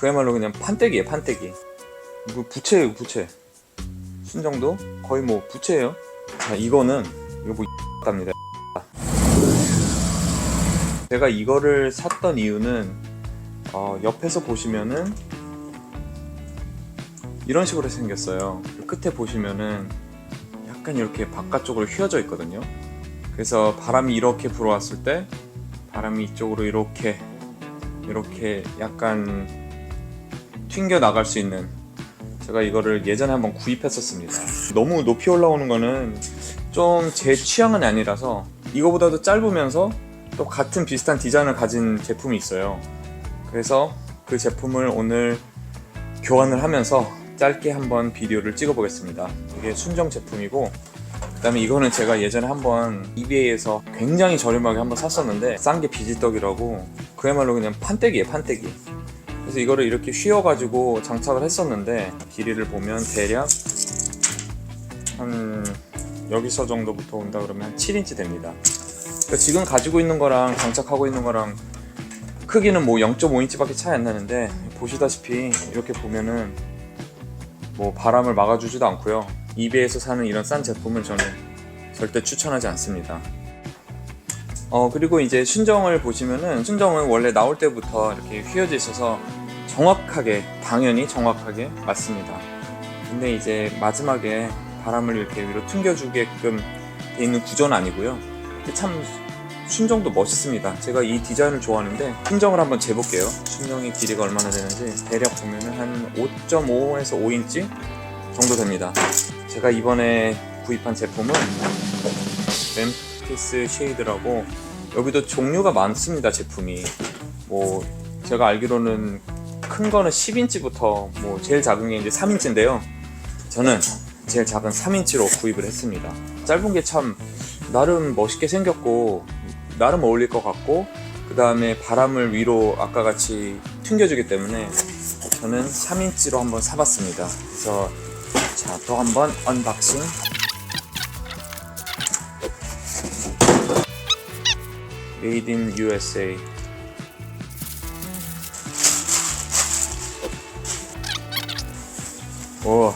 그야말로 그냥 판때기예요, 판때기. 이거 부채예요, 부채. 순정도 거의 뭐 부채예요. 자, 이거는 이거 뭐 답니다. 제가 이거를 샀던 이유는 옆에서 보시면은 이런 식으로 생겼어요. 끝에 보시면은 약간 이렇게 바깥쪽으로 휘어져 있거든요. 그래서 바람이 이렇게 불어왔을 때 바람이 이쪽으로 이렇게 약간 튕겨 나갈 수 있는, 제가 이거를 예전에 한번 구입했었습니다. 너무 높이 올라오는 거는 좀 제 취향은 아니라서, 이거보다도 짧으면서 또 같은 비슷한 디자인을 가진 제품이 있어요. 그래서 그 제품을 오늘 교환을 하면서 짧게 한번 비디오를 찍어 보겠습니다. 이게 순정 제품이고, 그 다음에 이거는 제가 예전에 한번 eBay에서 굉장히 저렴하게 한번 샀었는데, 싼 게 비지떡이라고, 그야말로 그냥 판때기예요, 판때기. 그래서 이거를 이렇게 휘어가지고 장착을 했었는데, 길이를 보면 대략 한 여기서 정도부터 온다 그러면 한 7인치 됩니다. 그러니까 지금 가지고 있는 거랑 장착하고 있는 거랑 크기는 뭐 0.5인치 밖에 차이 안 나는데, 보시다시피 이렇게 보면은 뭐 바람을 막아주지도 않고요. 이베이에서 사는 이런 싼 제품을 저는 절대 추천하지 않습니다. 그리고 이제 순정을 보시면은, 순정은 원래 나올 때부터 이렇게 휘어져 있어서 정확하게, 당연히 정확하게 맞습니다. 근데 이제 마지막에 바람을 이렇게 위로 튕겨주게끔 돼 있는 구조는 아니고요. 참 순정도 멋있습니다. 제가 이 디자인을 좋아하는데, 순정을 한번 재볼게요. 순정의 길이가 얼마나 되는지 대략 보면은 한 5.5에서 5인치 정도 됩니다. 제가 이번에 구입한 제품은 멤피스 쉐이드라고, 여기도 종류가 많습니다. 제품이 뭐 제가 알기로는 큰 거는 10인치부터 뭐 제일 작은 게 이제 3인치인데요 저는 제일 작은 3인치로 구입을 했습니다. 짧은 게 참 나름 멋있게 생겼고 나름 어울릴 것 같고, 그 다음에 바람을 위로 아까 같이 튕겨주기 때문에 저는 3인치로 한번 사봤습니다. 그래서 자, 또 한번 언박싱. Made in USA. 오,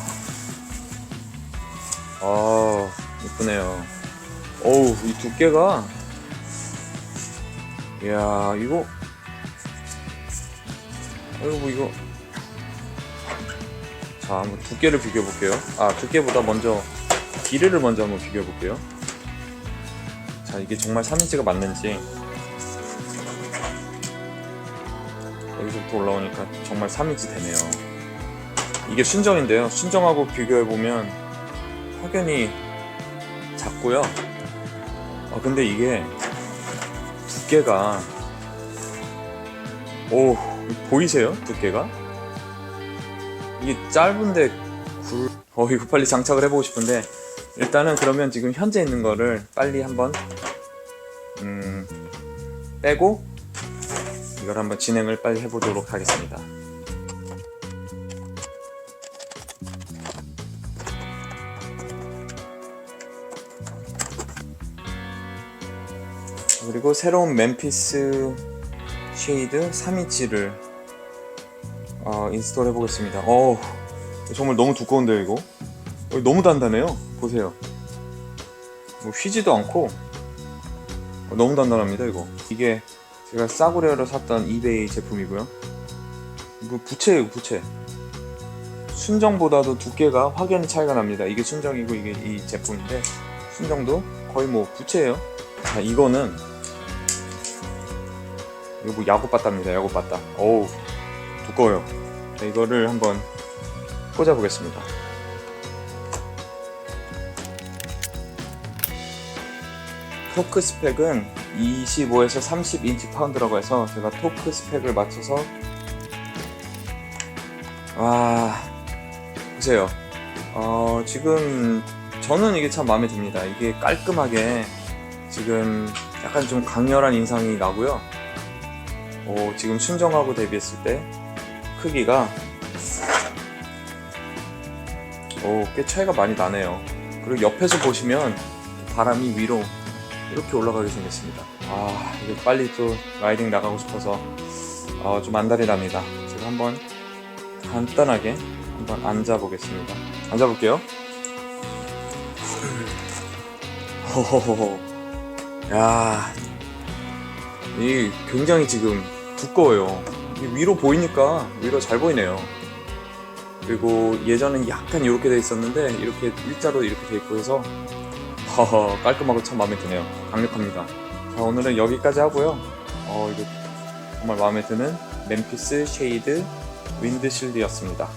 이쁘네요. 어우, 이 두께가, 이야, 이거 자, 한번 두께를 비교해 볼게요. 두께보다 먼저 길이를 먼저 한번 비교해 볼게요. 자, 이게 정말 3인치가 맞는지. 여기서부터 올라오니까 정말 3인치 되네요. 이게 순정인데요, 순정하고 비교해 보면 확연히 작고요. 근데 이게 두께가, 오, 보이세요? 두께가? 이게 짧은데 이거 빨리 장착을 해보고 싶은데, 일단은 그러면 지금 현재 있는 거를 빨리 한번 빼고 이걸 한번 진행을 빨리 해보도록 하겠습니다. 그리고 새로운 멤피스 쉐이드 3인치를 인스톨 해보겠습니다. 정말 너무 두꺼운데요, 이거? 너무 단단해요. 보세요. 뭐 휘지도 않고 너무 단단합니다, 이거. 이게 제가 싸구려로 샀던 이베이 제품이고요. 이거 부채예요, 부채. 순정보다도 두께가 확연히 차이가 납니다. 이게 순정이고 이게 이 제품인데, 순정도 거의 뭐 부채예요. 자, 이거는 이거 뭐 야구바따입니다. 야구바따. 어우, 두꺼워요. 자, 이거를 한번 꽂아 보겠습니다. 토크 스펙은 25에서 30인치 파운드라고 해서 제가 토크 스펙을 맞춰서, 보세요. 지금 저는 이게 참 마음에 듭니다. 이게 깔끔하게 지금 약간 좀 강렬한 인상이 나고요. 지금 순정하고 대비했을 때 크기가 꽤 차이가 많이 나네요. 그리고 옆에서 보시면 바람이 위로 이렇게 올라가게 생겼습니다. 이게 빨리 또 라이딩 나가고 싶어서 좀 안달이 납니다. 제가 그래서 한번 간단하게 한번 앉아보겠습니다. 앉아볼게요. 호호호. 야, 이 굉장히 지금 두꺼워요. 위로 보이니까 위로 잘 보이네요. 그리고 예전엔 약간 이렇게 돼 있었는데 이렇게 일자로 이렇게 돼 있고 해서 깔끔하고 참 마음에 드네요. 강력합니다. 자, 오늘은 여기까지 하고요. 이거 정말 마음에 드는 맨피스 쉐이드 윈드실드였습니다.